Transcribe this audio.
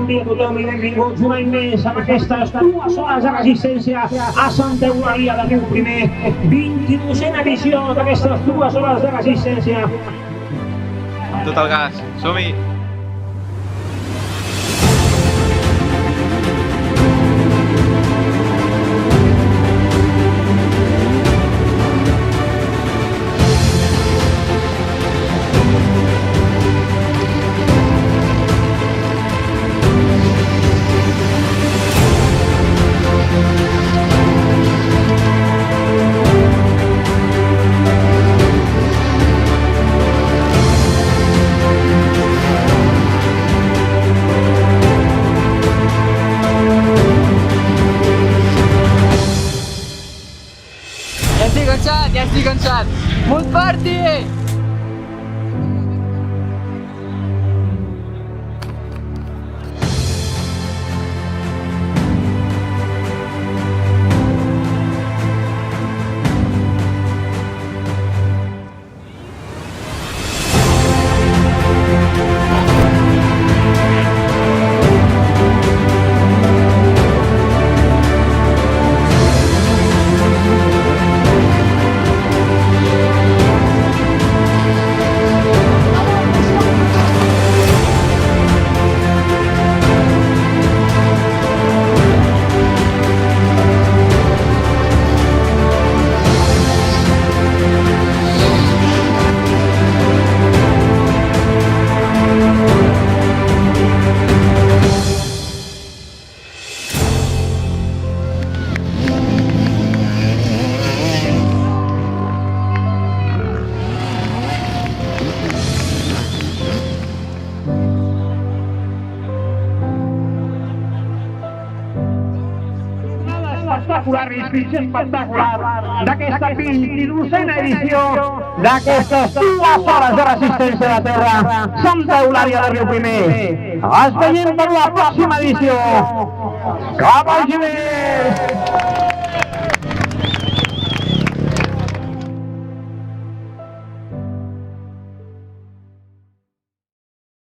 dia a tothom i benvinguts un any més amb aquestes 2 hores de resistència a Santa Eulàlia de Riuprimer. 22a edició d'aquestes 2 hores de resistència. Amb tot el gas, som-hi! Ja estic cansat! Molt party! Espectacular i pitch espectacular d'aquesta 22a edició d'aquestes 2 hores de resistència de terra Santa Eulàlia de Riuprimer. Ens veiem per la pròxima edició. Que vagi bé!